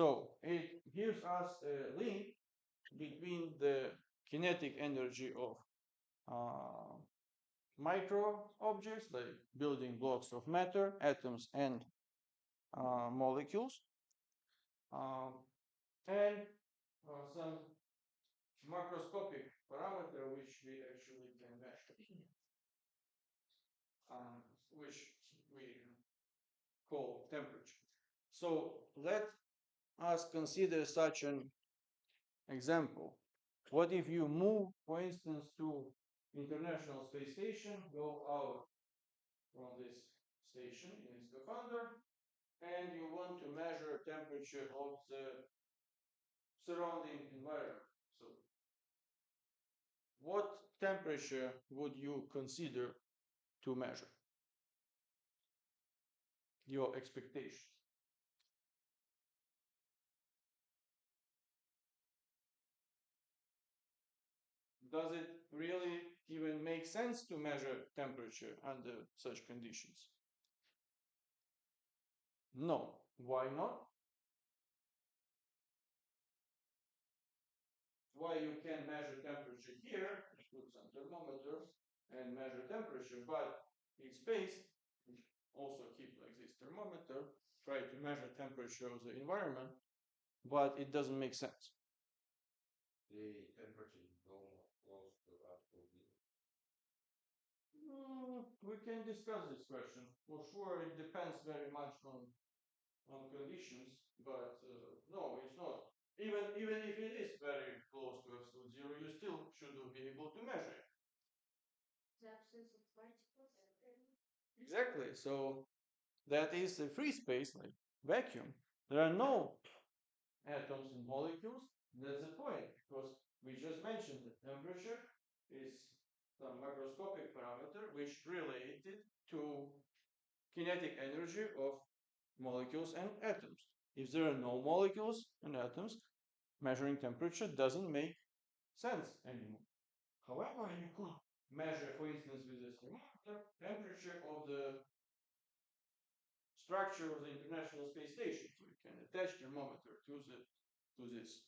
So it gives us a link between the kinetic energy of uh, micro objects like building blocks of matter, atoms, and molecules, um, and some macroscopic parameter which we actually can measure, which we call temperature. So let us consider such an example. What if you move, for instance, to International Space Station, go out from this station in its scaphandra, and you want to measure temperature of the surrounding environment. So what temperature would you consider to measure? Your expectation. Does it really even make sense to measure temperature under such conditions? No. Why not? Why you can measure temperature here, put some thermometers and measure temperature, but in space, also keep like this thermometer, try to measure temperature of the environment, but it doesn't make sense. The temperature is almost close to absolute zero. We can discuss this question. For sure, it depends very much on conditions, but no, it's not. Even if it is very close to absolute zero, you still should be able to measure it. The absence of particles. Exactly. So that is a free space, like vacuum. There are no atoms and molecules. That's the point, because we just mentioned that temperature is some macroscopic parameter which related to kinetic energy of molecules and atoms. If there are no molecules and atoms, measuring temperature doesn't make sense anymore. However, you could measure, for instance, with a thermometer, temperature of the structure of the International Space Station. So you can attach thermometer to this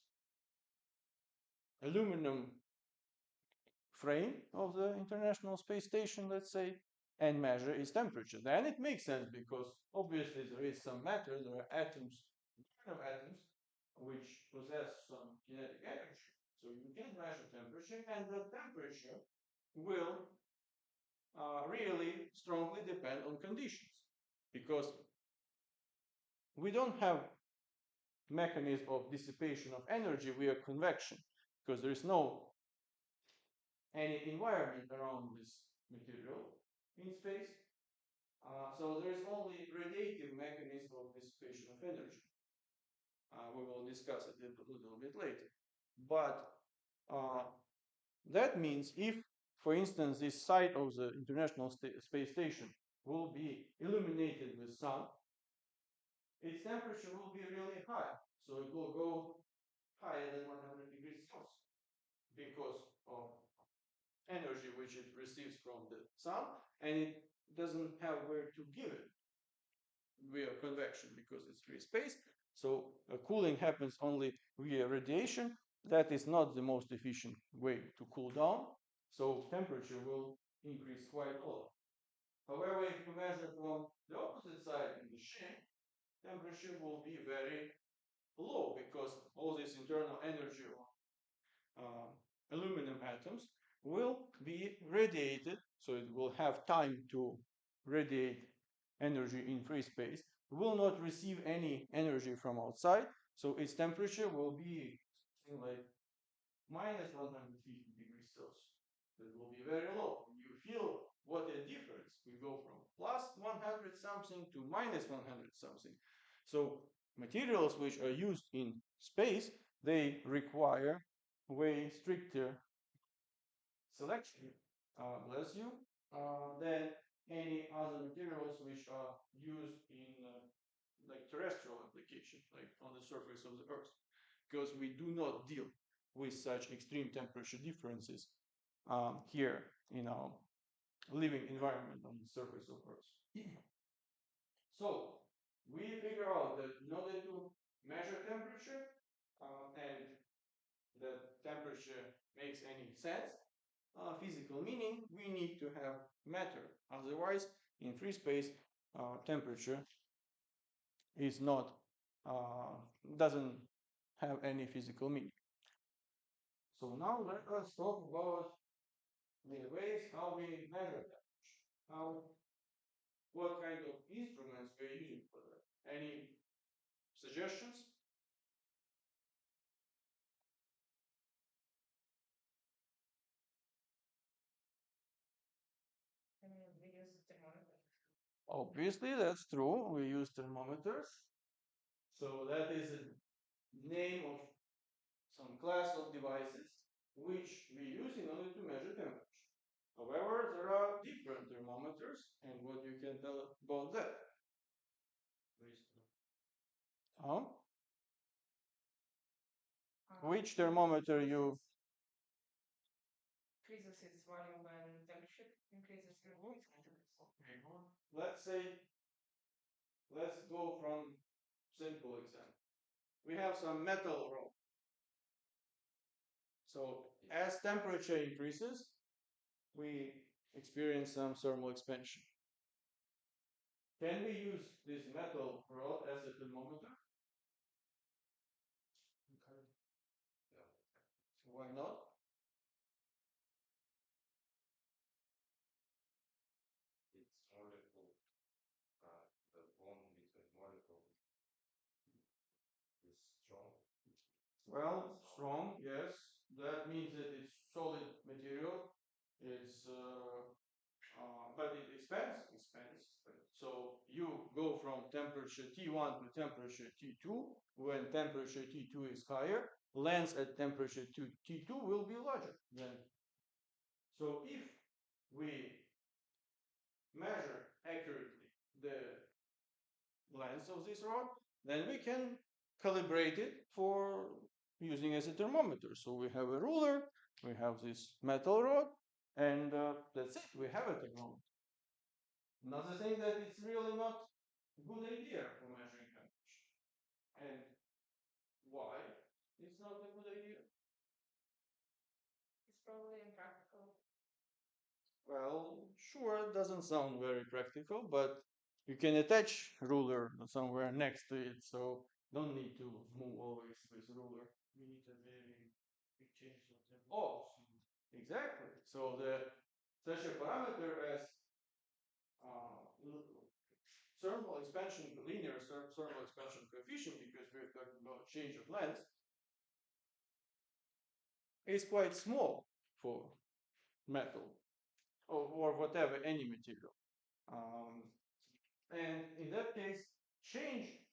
aluminum frame of the International Space Station, let's say, and measure its temperature. Then it makes sense because obviously there is some matter, there are atoms, atoms, which possess some kinetic energy. So you can measure temperature, and the temperature will really strongly depend on conditions because we don't have mechanism of dissipation of energy via convection because there is no any environment around this material in space. So there is only radiative mechanism of dissipation of energy. We will discuss it a little bit later. But that means if, for instance, this site of the International Space Station will be illuminated with sun, its temperature will be really high. So it will go higher than 100 degrees Celsius because of energy which it receives from the sun, and it doesn't have where to give it via convection because it's free space. So cooling happens only via radiation. That is not the most efficient way to cool down. So temperature will increase quite a lot. However, if you measure from the opposite side in the ship, temperature will be very low because all this internal energy of aluminum atoms will be radiated, so it will have time to radiate energy in free space, will not receive any energy from outside, so its temperature will be something like minus 150 degrees Celsius. That will be very low. You feel what a difference. We go from plus 100 something to minus 100 something. So materials which are used in space, they require way stricter selection, bless you, than any other materials which are used in like terrestrial application, like on the surface of the Earth, because we do not deal with such extreme temperature differences here in our living environment on the surface of Earth. So we figure out that in order to measure temperature and the temperature makes any sense, physical meaning, we need to have matter. Otherwise, in free space, temperature is not uh, doesn't have any physical meaning. So now let us talk about the ways how we measure that. How, what kind of instruments we're using for that? Any suggestions? We use thermometer. Obviously, that's true. We use thermometers. So that is a name of some class of devices which we use in order to measure temperature. However, there are different thermometers, and what you can tell about that? Huh? Which thermometer you? Increases its volume when temperature increases. Okay, good. Let's go from simple example. We have some metal rod. So as temperature increases, we experience some thermal expansion. Can we use this metal rod as a thermometer? Okay. No, Why not? it's molecule. The bond between molecule is strong. Well, strong, yes. That means that it's solid material. It's but it expands. So you go from temperature T1 to temperature T2. When temperature T2 is higher, length at temperature T2 will be larger. So if we measure accurately the length of this rod, then we can calibrate it for using as a thermometer. So we have a ruler, we have this metal rod, and that's it. We have a thermometer. Another thing that it's really not a good idea for measuring temperature. And why it's not a good idea? It's probably impractical. Well, sure, it doesn't sound very practical, but you can attach ruler somewhere next to it, so don't need to move always with ruler. We need a very big change of temperature. Oh, exactly. So the such a parameter as thermal expansion, linear thermal expansion coefficient, because we're talking about change of length, is quite small for metal or whatever, any material. And in that case, change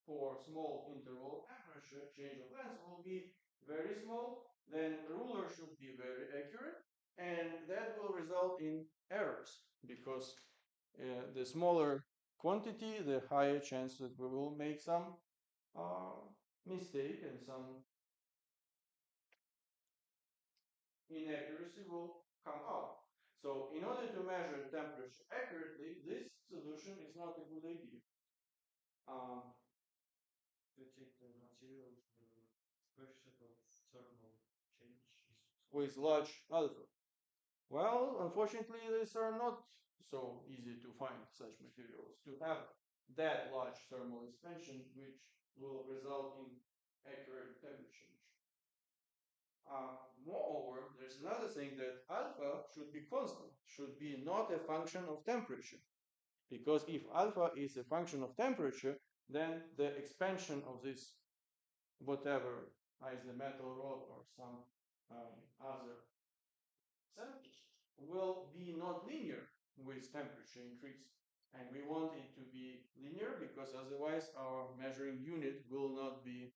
for small interval temperature, change of length will be very small. Then ruler should be very accurate, and that will result in errors because the smaller quantity, the higher chance that we will make some uh, mistake and some inaccuracy will come out. So in order to measure temperature accurately, this solution is not a good idea. To take the material coefficient of thermal change is With large alpha. Well, unfortunately, these are not so easy to find such materials to have that large thermal expansion, which will result in accurate temperature. Moreover, there's another thing that alpha should be constant, should be not a function of temperature. Because if alpha is a function of temperature, then the expansion of this whatever, either metal rod or some other surface, will be not linear with temperature increase. And we want it to be linear because otherwise our measuring unit will not be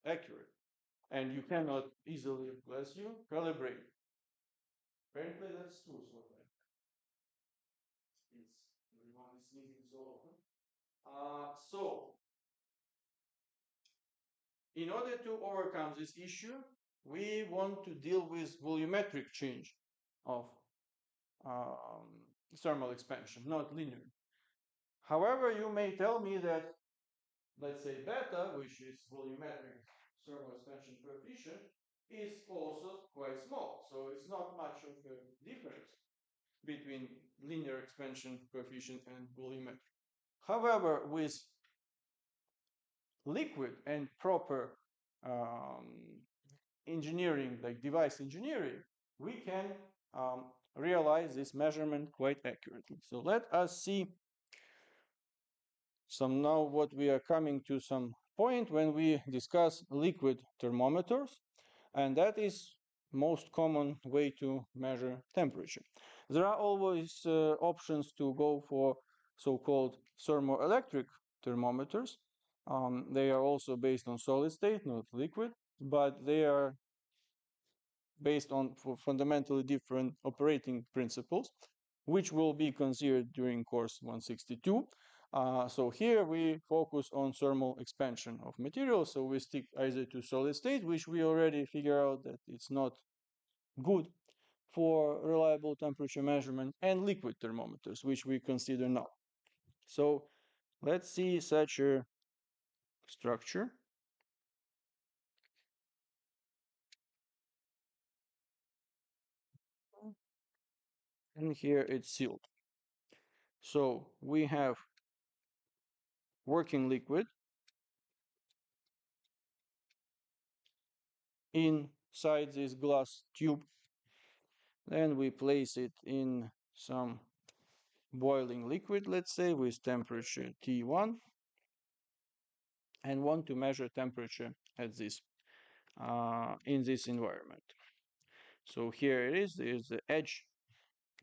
accurate. And you cannot easily, bless you, calibrate. Apparently that's true. So everyone is sneezing so often. So in order to overcome this issue, we want to deal with volumetric change of thermal expansion, not linear. However, you may tell me that let's say beta, which is volumetric thermal expansion coefficient, is also quite small. So it's not much of a difference between linear expansion coefficient and volumetric. However, with liquid and proper um, engineering, like device engineering, we can um, realize this measurement quite accurately. So let us see some now what we are coming to some point when we discuss liquid thermometers, and that is most common way to measure temperature. There are always options to go for so-called thermoelectric thermometers. They are also based on solid state, not liquid, but they are based on fundamentally different operating principles, which will be considered during course 162. So here we focus on thermal expansion of materials. So we stick either to solid state, which we already figure out that it's not good for reliable temperature measurement, and liquid thermometers, which we consider now. So let's see such a structure. And here it's sealed. So we have working liquid inside this glass tube. Then we place it in some boiling liquid, let's say, with temperature T1, and want to measure temperature at this in this environment. So here it is. There's the edge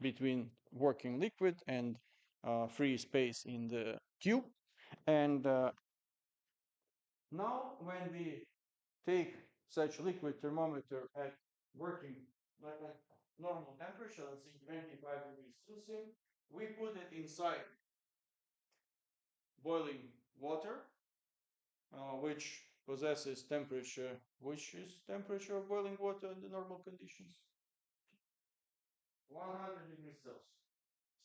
between working liquid and free space in the tube. And now when we take such liquid thermometer at working like at normal temperature, let's say 25 degrees Celsius, we put it inside boiling water, which possesses temperature. Which is temperature of boiling water under normal conditions? 100 degrees Celsius.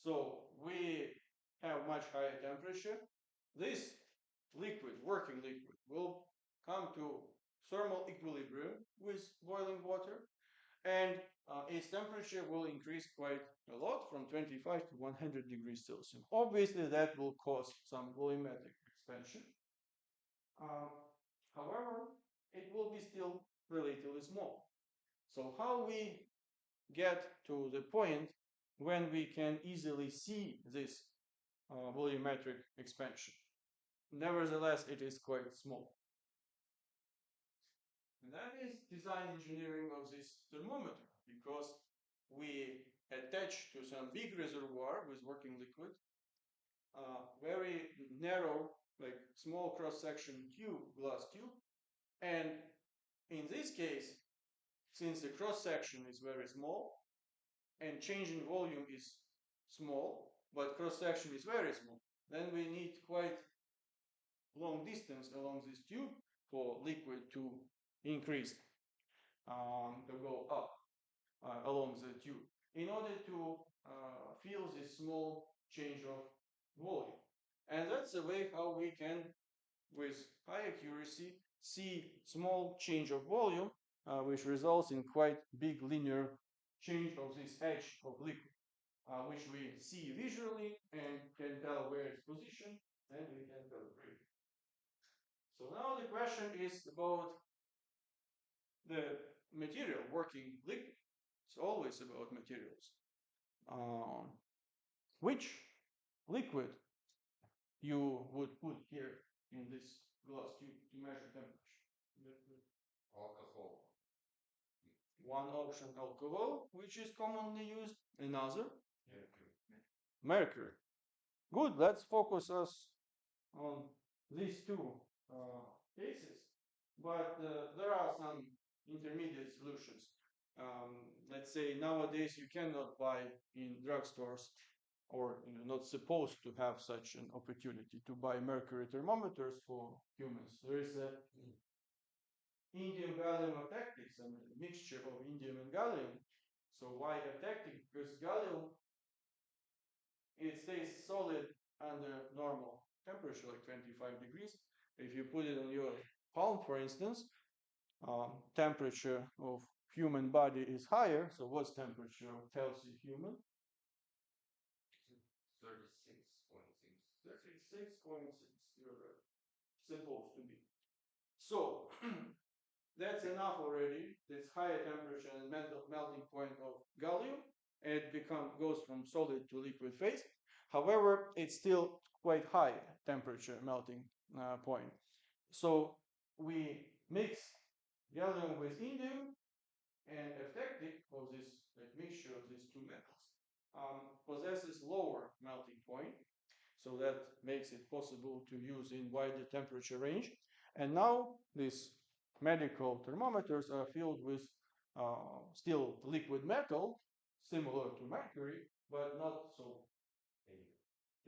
So we have much higher temperature. This liquid, working liquid, will come to thermal equilibrium with boiling water, and its temperature will increase quite a lot from 25 to 100 degrees Celsius. Obviously, that will cause some volumetric expansion. Uh, However, it will be still relatively small. So how we get to the point when we can easily see this volumetric expansion? Nevertheless, it is quite small. And that is design engineering of this thermometer, because we attach to some big reservoir with working liquid, very narrow, like small cross-section tube, glass tube. And in this case, since the cross-section is very small and change in volume is small, but cross-section is very small, then we need quite long distance along this tube for liquid to increase, to go up along the tube in order to feel this small change of volume. And that's the way how we can, with high accuracy, see small change of volume, which results in quite big linear change of this edge of liquid, which we see visually and can tell where it's positioned, and we can calibrate. So now the question is about the material working liquid. It's always about materials. Which liquid you would put here in this glass tube to measure temperature? Alcohol. One option, alcohol, which is commonly used. Another? Mercury. Mercury. Good, let's focus us on these two cases. But there are some intermediate solutions. Let's say nowadays you cannot buy in drugstores, or not supposed to have such an opportunity to buy mercury thermometers for humans. There is a indium gallium atactic, a mixture of indium and gallium. So why atactic? Because gallium, it stays solid under normal temperature, like 25 degrees, If you put it on your palm, for instance, temperature of human body is higher. So what's temperature of healthy human? 36.6. 36.6. You're right. Supposed to be. So that's enough already. This higher temperature and melting point of gallium, and it goes from solid to liquid phase. However, it's still quite high temperature melting point. So we mix gallium with indium, and eutectic of this like mixture of these two metals possesses lower melting point, so that makes it possible to use in wider temperature range. And now these medical thermometers are filled with still liquid metal, similar to mercury, but not so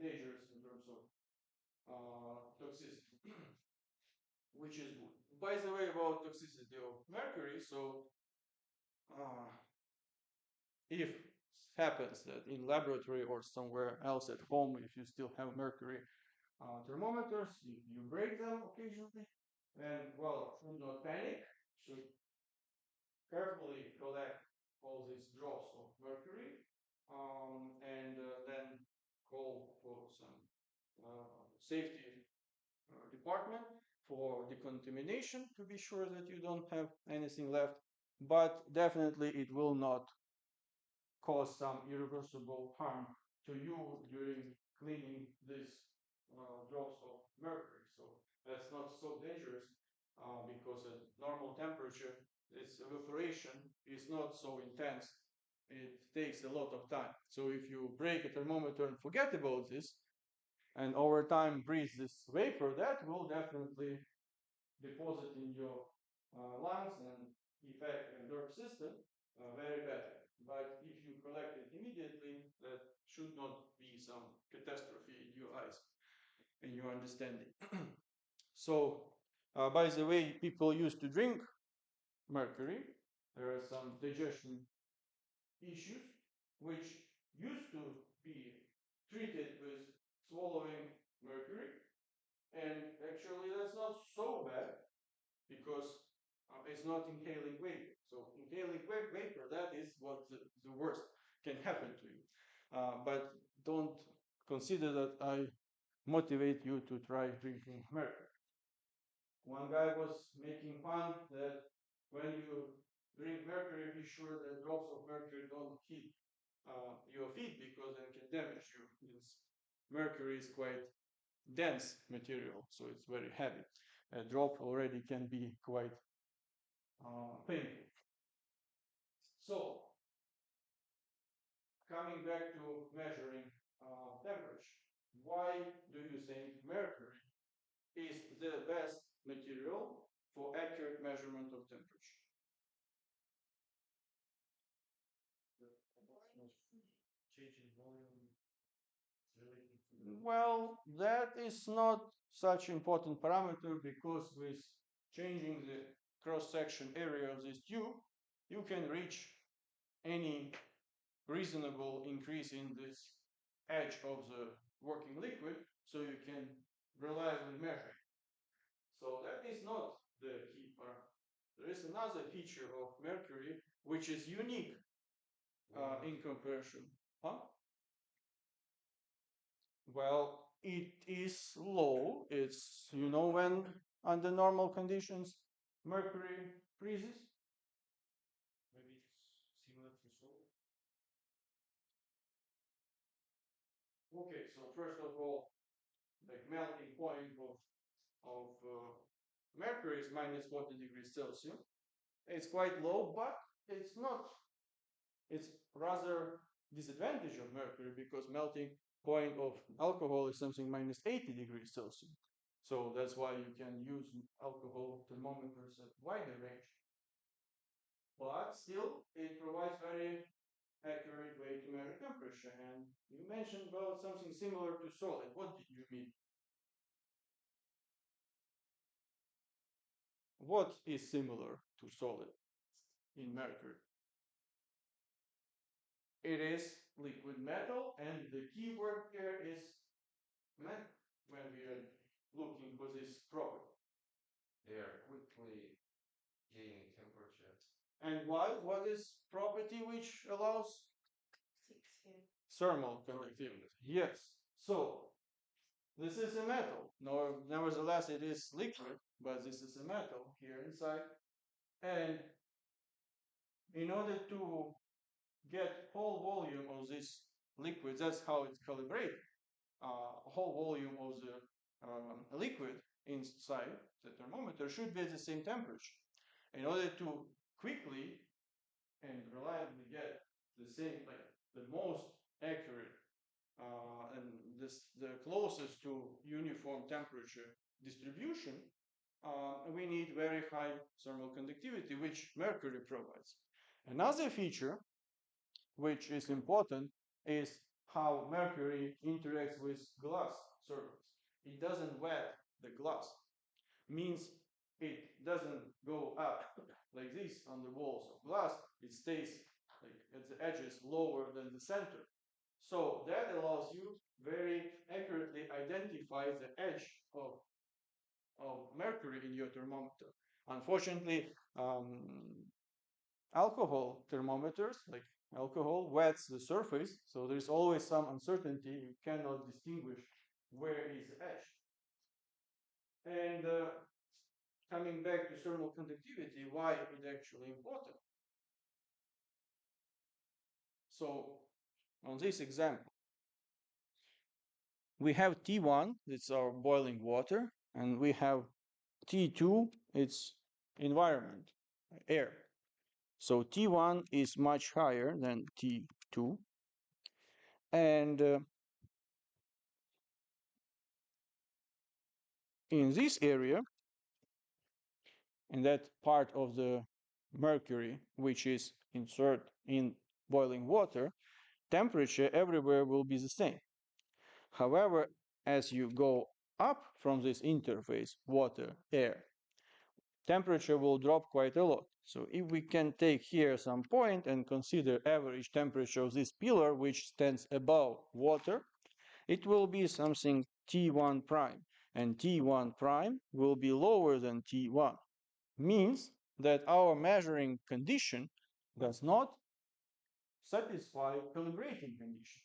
dangerous in terms of toxicity, which is good. By the way, about toxicity of mercury, so uh, if happens that in laboratory or somewhere else at home, if you still have mercury thermometers, if you break them occasionally, then, well, should not panic, should carefully collect all these drops of mercury and then call for some safety department for decontamination to be sure that you don't have anything left. But definitely it will not cause some irreversible harm to you during cleaning these drops of mercury. So that's not so dangerous because at normal temperature, its evaporation is not so intense. It takes a lot of time. So if you break a thermometer and forget about this, and over time breathe this vapor, that will definitely deposit in your lungs and affect your nerve system very badly. But if you collect it immediately, that should not be some catastrophe in your eyes and your understanding. So, by the way, people used to drink mercury. There are some digestion issues which used to be treated with swallowing mercury. And actually, that's not so bad because it's not inhaling vapor. So inhaling vapor, that is what the worst can happen to you. But don't consider that I motivate you to try drinking mercury. One guy was making fun that when you drink mercury, be sure that drops of mercury don't hit your feet because it can damage you. Mercury is quite dense material, so it's very heavy. A drop already can be quite painful. So, coming back to measuring temperature, why do you think mercury is the best material for accurate measurement of temperature? Change in volume related to Well, that is not such important parameter because with changing the cross-section area of this tube, you can reach any reasonable increase in this edge of the working liquid, so you can reliably measure it. So that is not the key parameter. There is another feature of mercury which is unique in comparison. Huh? Well, it is low. It's, when under normal conditions mercury freezes. maybe it's similar to salt. Okay, so first of all, the melting point of mercury is minus 40 degrees Celsius. It's quite low, but it's not. It's rather disadvantage of mercury because melting point of alcohol is something minus 80 degrees Celsius. So that's why you can use alcohol thermometers at wider range. But still, it provides very accurate way to measure temperature. And you mentioned about something similar to solid. What did you mean? What is similar to solid in mercury? It is liquid metal, and the key word here is metal when we are looking for this property. And why? What is property which allows thermal conductivity? Yes. So this is a metal. No, nevertheless, it is liquid, but this is a metal here inside. And in order to get whole volume of this liquid, that's how it's calibrated. Whole volume of the liquid inside the thermometer should be at the same temperature. In order to quickly and reliably get the same, like the most accurate and the closest to uniform temperature distribution, we need very high thermal conductivity, which mercury provides. Another feature which is important is how mercury interacts with glass surface. It doesn't wet the glass, means it doesn't go up like this on the walls of glass. It stays like at the edges lower than the center. So that allows you very accurately identify the edge of mercury in your thermometer. Unfortunately, alcohol thermometers, like alcohol, wets the surface, so there's always some uncertainty. You cannot distinguish where is the edge. And coming back to thermal conductivity, why it actually important? So on this example, we have T1, it's our boiling water, and we have T2, it's environment, air. So T1 is much higher than T2. And in this area, in that part of the mercury which is inserted in boiling water, temperature everywhere will be the same. However, as you go up from this interface, water, air, temperature will drop quite a lot. So if we can take here some point and consider average temperature of this pillar, which stands above water, it will be something T1 prime. And T1 prime will be lower than T1. Means that our measuring condition does not satisfy calibrating condition.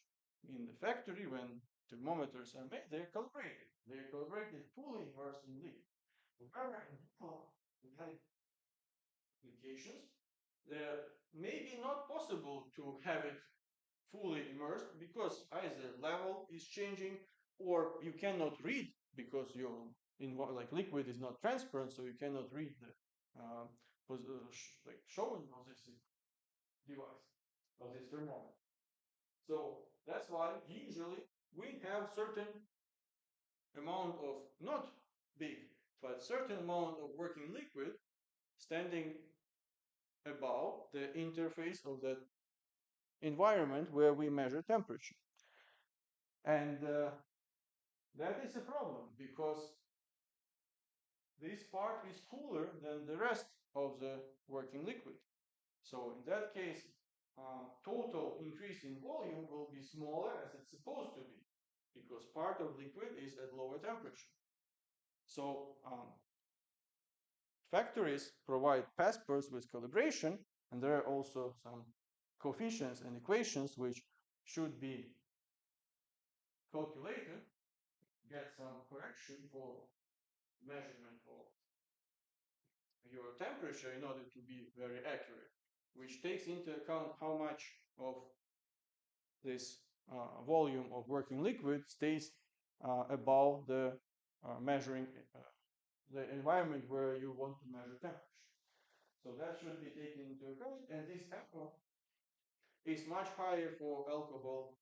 In the factory, when thermometers are made, they're calibrated. They're calibrated fully immersed in liquid. However, in applications, there may be not possible to have it fully immersed because either level is changing or you cannot read because your like liquid is not transparent, so you cannot read the like showing of this device of this thermometer. So that's why usually we have certain amount of not big but certain amount of working liquid standing above the interface of that environment where we measure temperature. And that is a problem because this part is cooler than the rest of the working liquid. So in that case, total increase in volume will be smaller as it's supposed to be because part of liquid is at lower temperature. So factories provide passports with calibration, and there are also some coefficients and equations which should be calculated, get some correction for measurement of your temperature in order to be very accurate, which takes into account how much of this volume of working liquid stays above the measuring the environment where you want to measure temperature. So that should be taken into account, and this echo is much higher for alcohol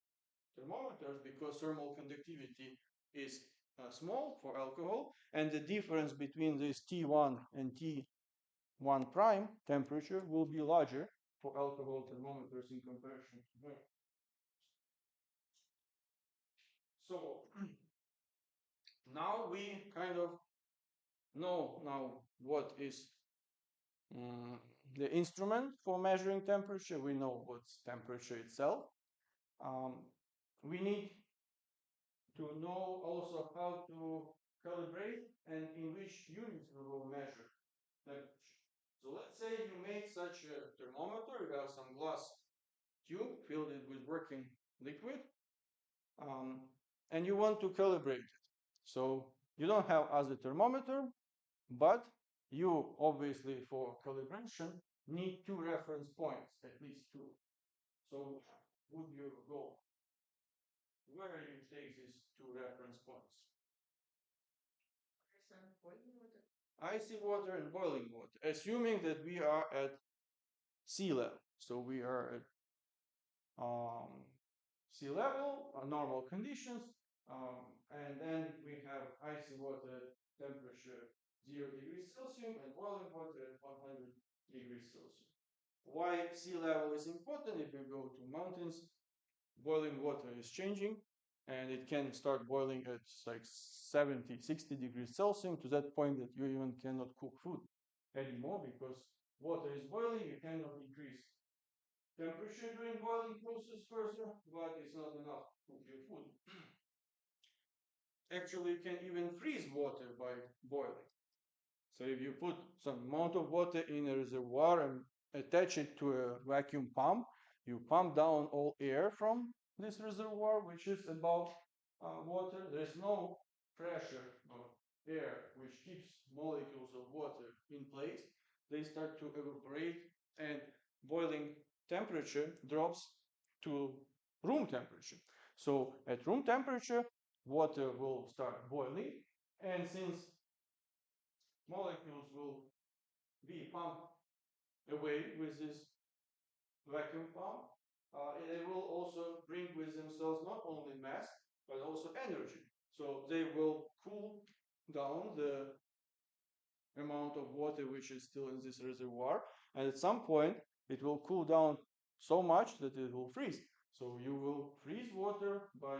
thermometers because thermal conductivity is small for alcohol, and the difference between this T1 and T1 prime temperature will be larger for alcohol thermometers in comparison to mercury. So now we kind of know now what is the instrument for measuring temperature. We know what's temperature itself. We need to know also how to calibrate and in which units we will measure temperature. So let's say you make such a thermometer, you have some glass tube, filled it with working liquid, um, and you want to calibrate it. So you don't have as a thermometer, but you obviously for calibration need two reference points, at least two. So would you go where you take these two reference points? Icy water and boiling water, assuming that we are at sea level. So we are at sea level, normal conditions, and then we have icy water temperature 0 degrees Celsius and boiling water at 100 degrees Celsius. Why sea level is important? If you go to mountains, boiling water is changing and it can start boiling at like 70, 60 degrees Celsius to that point that you even cannot cook food anymore because water is boiling, you cannot increase temperature during boiling process further, but it's not enough to cook your food. Actually, you can even freeze water by boiling. So if you put some amount of water in a reservoir and attach it to a vacuum pump, you pump down all air from this reservoir, which is above water. There's no pressure of air which keeps molecules of water in place. They start to evaporate and boiling temperature drops to room temperature. So at room temperature, water will start boiling, and since molecules will be pumped away with this vacuum pump, they will also bring with themselves not only mass but also energy. So they will cool down the amount of water which is still in this reservoir, and at some point it will cool down so much that it will freeze. So you will freeze water by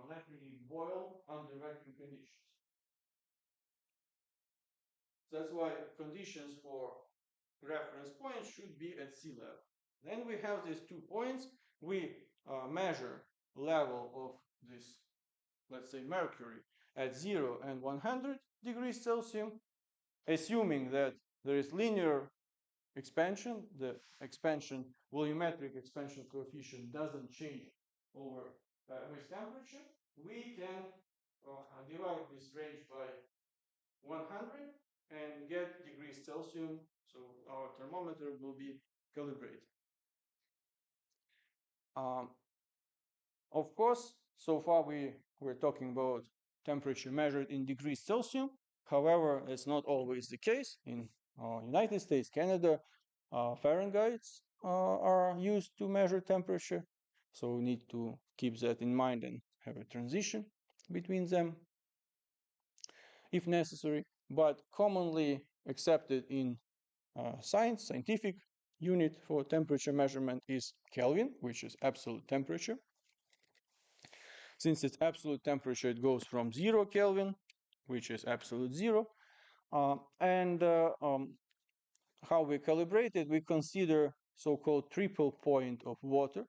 letting it boil under vacuum conditions. That's why conditions for reference points should be at sea level. Then we have these 2 points. We measure level of this, let's say, mercury at 0 and 100 degrees Celsius, assuming that there is linear expansion. The expansion, volumetric expansion coefficient doesn't change over with temperature. We can divide this range by 100 and get degrees Celsius. So our thermometer will be calibrated. Um, of course, so far we were talking about temperature measured in degrees Celsius. However, it's not always the case. In United States, Canada, Fahrenheits are used to measure temperature. So we need to keep that in mind and have a transition between them if necessary. But commonly accepted in scientific unit for temperature measurement is Kelvin, which is absolute temperature. Since it's absolute temperature, it goes from 0 Kelvin, which is absolute zero. And how we calibrate it, we consider so-called triple point of water.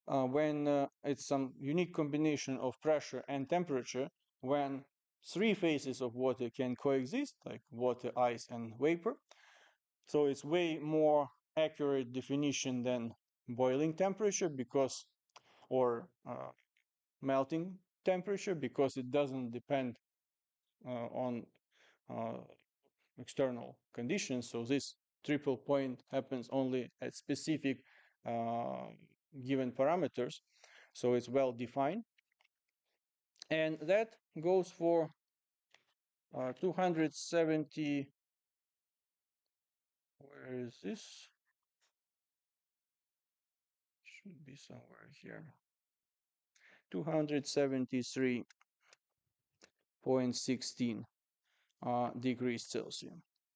When it's some unique combination of pressure and temperature, when three phases of water can coexist, like water, ice, and vapor. So it's way more accurate definition than boiling temperature because, or melting temperature, because it doesn't depend on uh, external conditions. So this triple point happens only at specific given parameters. So it's well defined. And that goes for 270, where is this? Should be somewhere here. 273.16 degrees Celsius,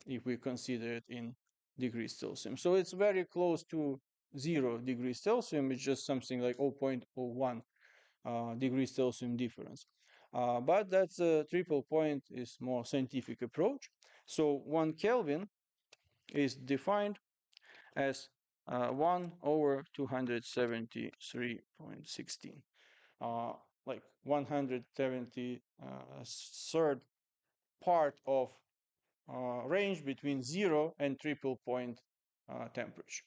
if we consider it in degrees Celsius. So it's very close to 0 degrees Celsius. It's just something like 0.01 degrees Celsius difference. But that's a triple point is more scientific approach. So 1 Kelvin is defined as 1 over 273.16. Like 173rd part of range between 0 and triple point temperature.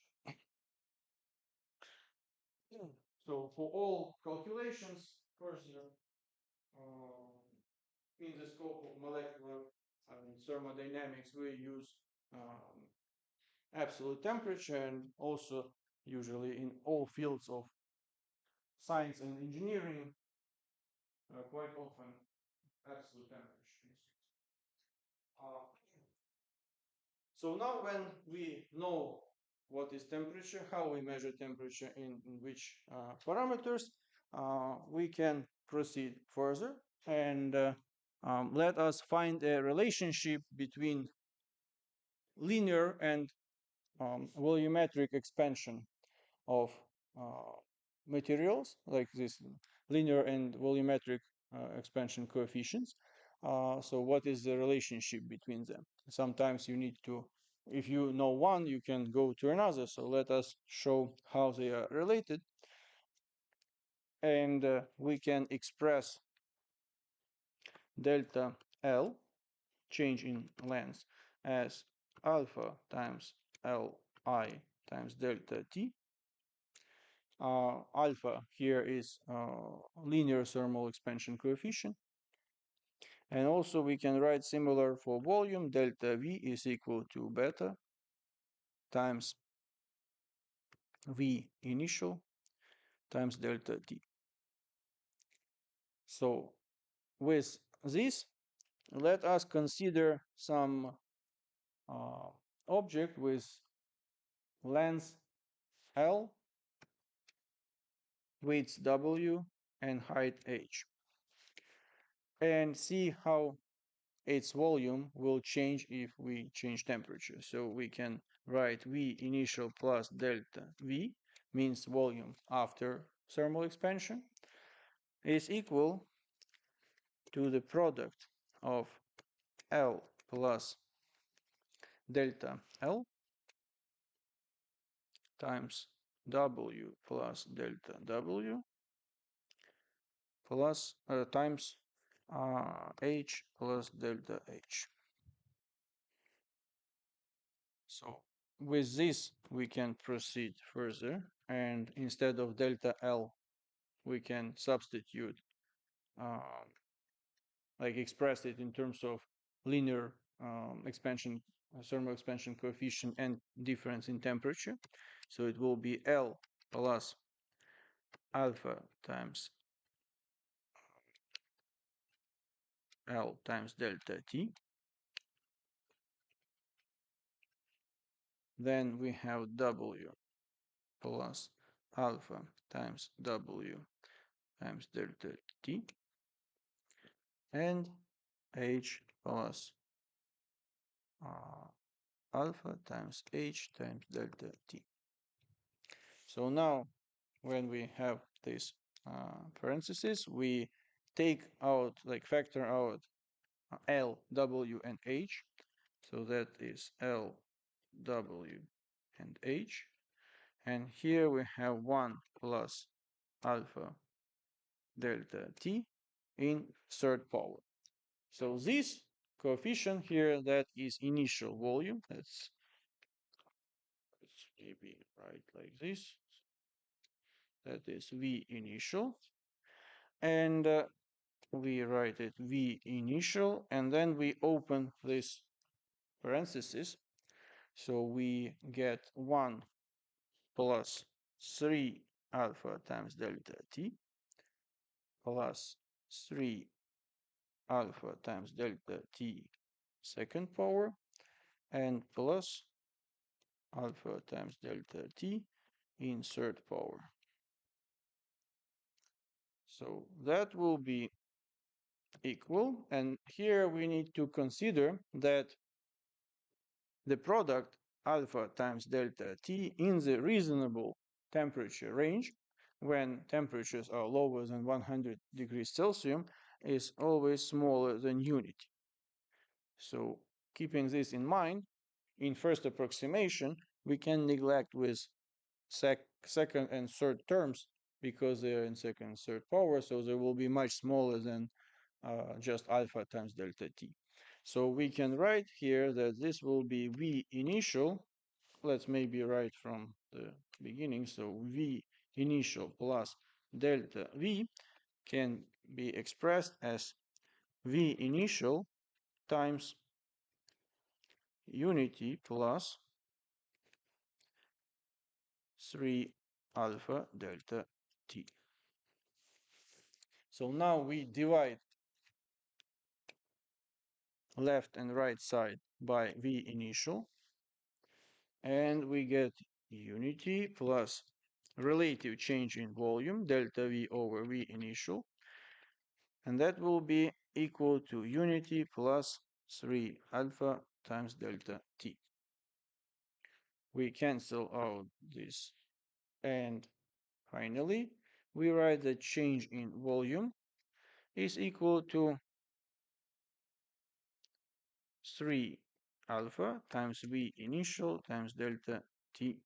So for all calculations, further in the scope of molecular thermodynamics, we use absolute temperature, and also usually in all fields of science and engineering, quite often absolute temperature. So now when we know what is temperature, how we measure temperature in which parameters, we can proceed further and let us find a relationship between linear and volumetric expansion of materials, like this linear and volumetric expansion coefficients. So what is the relationship between them? Sometimes you need to, if you know one, you can go to another. So let us show how they are related. And we can express delta L, change in length, as alpha times Li times delta T. Alpha here is linear thermal expansion coefficient. And also we can write similar for volume. Delta V is equal to beta times V initial times delta T. So with this, let us consider some object with length L, width W, and height H, and see how its volume will change if we change temperature. So we can write V initial plus delta V, means volume after thermal expansion, is equal to the product of L plus delta L times W plus delta W plus times H plus delta H. So with this, we can proceed further, and instead of delta L, we can substitute, like express it in terms of linear expansion, thermal expansion coefficient and difference in temperature. So it will be L plus alpha times L times delta T. Then we have W plus alpha times W times delta T, and H plus alpha times H times delta T. So now when we have this parentheses, we take out, like factor out L, W, and H. So that is L, W, and H. And here we have 1 plus alpha delta T in third power. So this coefficient here, that is initial volume. Let's maybe write like this. That is V initial. And we write it V initial, and then we open this parenthesis. So we get 1 plus 3 alpha times delta T plus 3 alpha times delta T second power, and plus alpha times delta T in third power. So that will be equal, and here we need to consider that the product alpha times delta T in the reasonable temperature range, when temperatures are lower than 100 degrees Celsius, is always smaller than unity. So keeping this in mind, in first approximation, we can neglect with second and third terms because they are in second and third power, so they will be much smaller than just alpha times delta t. So we can write here that this will be V initial. Let's maybe write from the beginning. So V initial plus delta V can be expressed as V initial times unity plus 3 alpha delta t. So now we divide left and right side by V initial, and we get unity plus relative change in volume, delta V over V initial, and that will be equal to unity plus 3 alpha times delta t. We cancel out this, and finally we write that change in volume is equal to 3 alpha times V initial times delta t.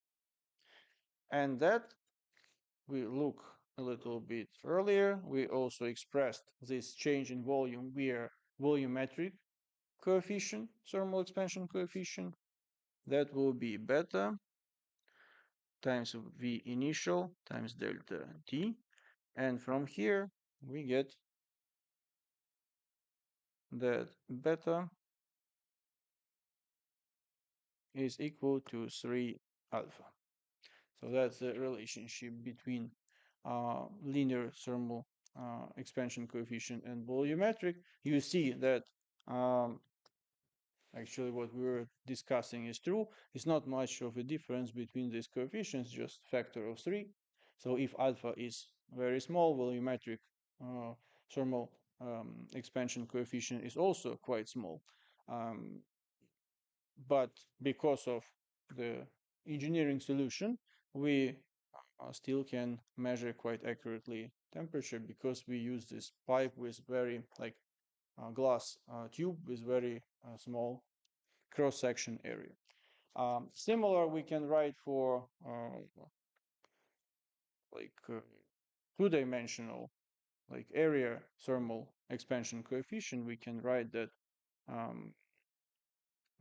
And that we look a little bit earlier. We also expressed this change in volume via volumetric coefficient, thermal expansion coefficient. That will be beta times V initial times delta t. And from here, we get that beta is equal to 3 alpha. So that's the relationship between linear thermal expansion coefficient and volumetric. You see that actually what we were discussing is true. It's not much of a difference between these coefficients, just factor of 3. So if alpha is very small, volumetric thermal expansion coefficient is also quite small. But because of the engineering solution, we still can measure quite accurately temperature because we use this pipe with very like glass tube with very small cross-section area. Similar we can write for like two-dimensional like area thermal expansion coefficient. We can write that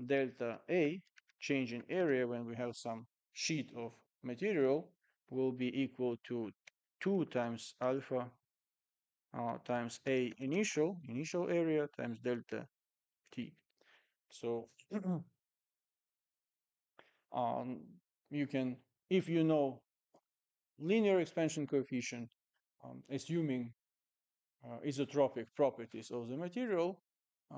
delta A, change in area when we have some sheet of material, will be equal to 2 times alpha times A initial area times delta T. So you can, if you know linear expansion coefficient, assuming isotropic properties of the material,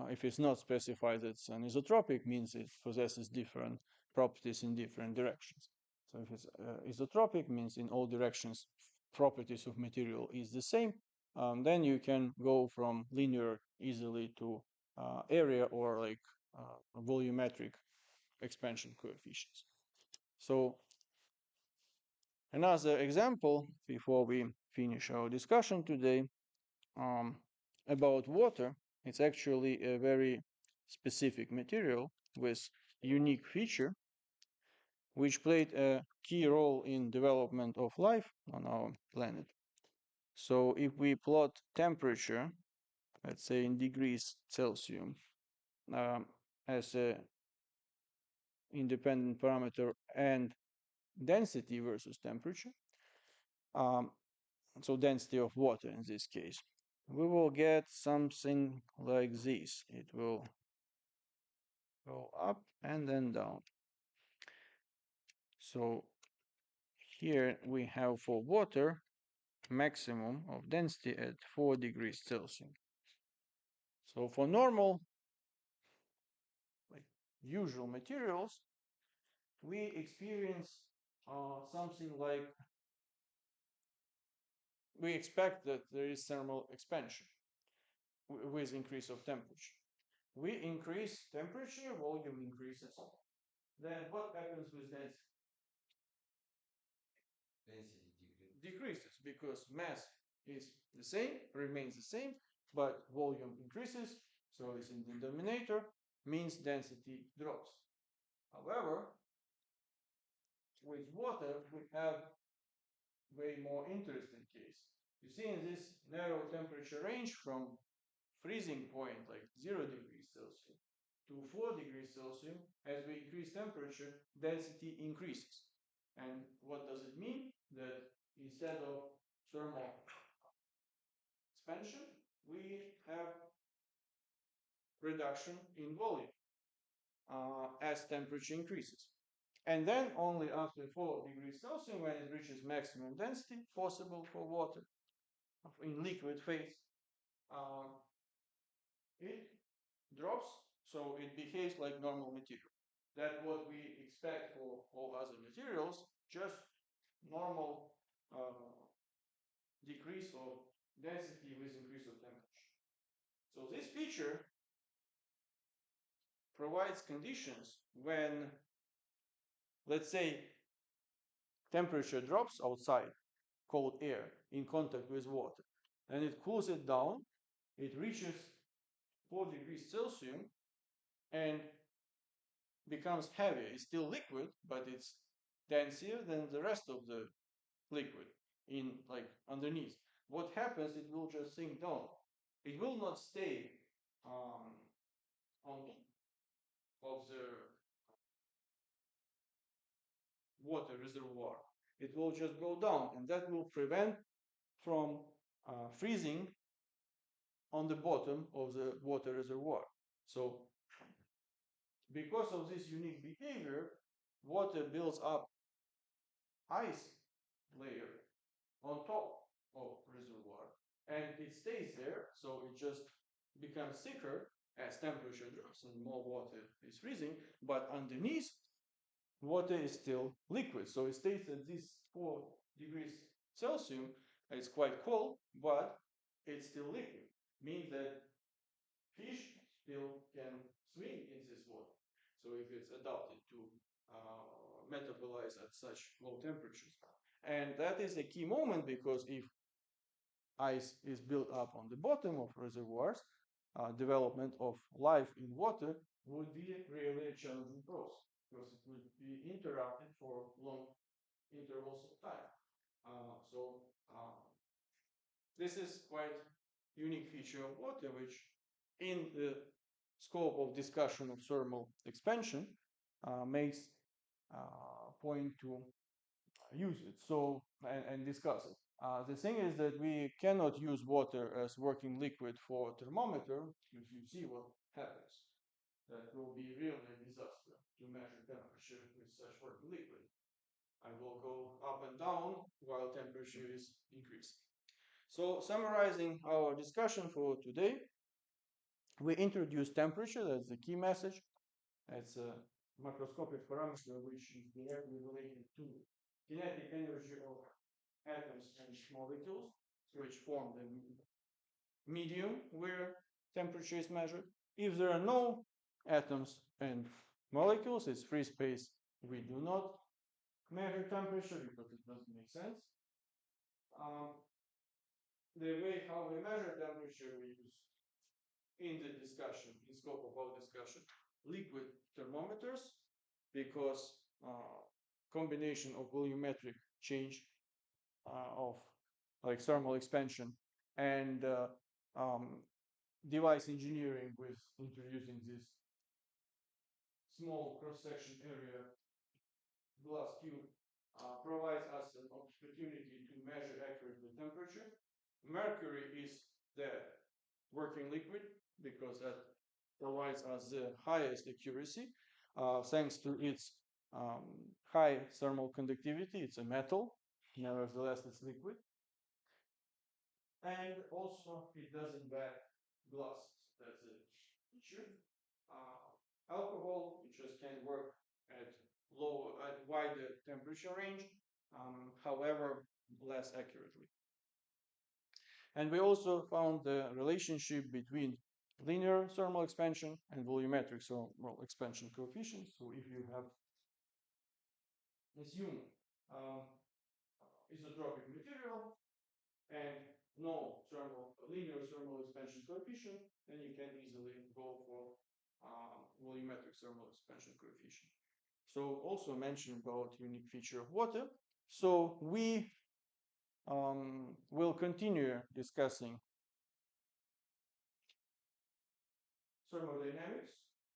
if it's not specified it's an isotropic, means it possesses different properties in different directions. So if it's isotropic, means in all directions properties of material is the same, then you can go from linear easily to area or like volumetric expansion coefficients. So another example before we finish our discussion today about water. It's actually a very specific material with unique feature which played a key role in development of life on our planet. So if we plot temperature, let's say in degrees Celsius, as a independent parameter and density versus temperature, so density of water in this case, we will get something like this. It will go up and then down. So here we have for water maximum of density at 4 degrees Celsius. So for normal, like usual materials, we experience something like, we expect that there is thermal expansion with increase of temperature. We increase temperature, volume increases. Then what happens with density? Decreases because mass is the same, remains the same, but volume increases, so it's in the denominator, means density drops. However, with water, we have way more interesting case. You see in this narrow temperature range from freezing point, like 0 degrees Celsius, to 4 degrees Celsius, as we increase temperature, density increases. And what does it mean? That instead of thermal expansion, we have reduction in volume as temperature increases. And then only after 4 degrees Celsius, when it reaches maximum density possible for water in liquid phase, uh, it drops, so it behaves like normal material. That's what we expect for all other materials, just normal decrease of density with increase of temperature. So this feature provides conditions when, let's say, temperature drops outside, cold air in contact with water, and it cools it down, it reaches 4 degrees Celsius and becomes heavier. It's still liquid, but it's denser than the rest of the liquid in like underneath. What happens? It will just sink down. It will not stay on top of the water reservoir. It will just go down, and that will prevent from freezing on the bottom of the water reservoir. So, because of this unique behavior, water builds up ice layer on top of reservoir, and it stays there, so it just becomes thicker as temperature drops and more water is freezing, but underneath water is still liquid, so it stays at this 4 degrees Celsius. It's quite cold, but it's still liquid, means that fish still can swim in this water. So if it's adapted to metabolize at such low temperatures. And that is a key moment, because if ice is built up on the bottom of reservoirs, development of life in water would be really a challenging process, because it would be interrupted for long intervals of time. So this is quite unique feature of water, which in the scope of discussion of thermal expansion makes point to use it and discuss it. The thing is that we cannot use water as working liquid for thermometer. If you see what happens, that will be really a disaster to measure temperature with such working liquid. I will go up and down while temperature is increasing. So summarizing our discussion for today, we introduced temperature, that's the key message. It's a macroscopic parameter which is directly related to kinetic energy of atoms and molecules, which form the medium where temperature is measured. If there are no atoms and molecules, it's free space. We do not measure temperature because it doesn't make sense. The way how we measure temperature, we use in the discussion, in scope of our discussion, liquid thermometers, because combination of volumetric change of like thermal expansion and device engineering with introducing this small cross-section area glass tube provides us an opportunity to measure accurately temperature. Mercury is the working liquid because that provides us the highest accuracy thanks to its high thermal conductivity. It's a metal, nevertheless it's liquid. And also it doesn't back glass. That's a feature. Alcohol, it just can work at wider temperature range, however, less accurately. And we also found the relationship between linear thermal expansion and volumetric thermal expansion coefficients. So if you have assume isotropic material and no linear thermal expansion coefficient, then you can easily go for volumetric thermal expansion coefficient. So also mention about unique feature of water. So we will continue discussing thermodynamics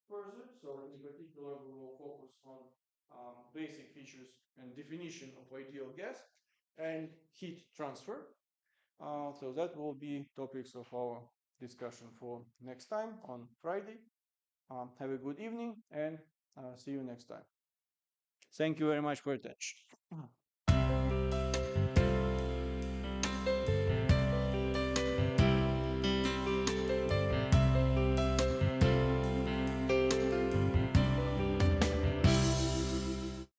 further. So in particular, we will focus on basic features and definition of ideal gas and heat transfer. So that will be topics of our discussion for next time on Friday. Have a good evening and see you next time. Thank you very much for your attention.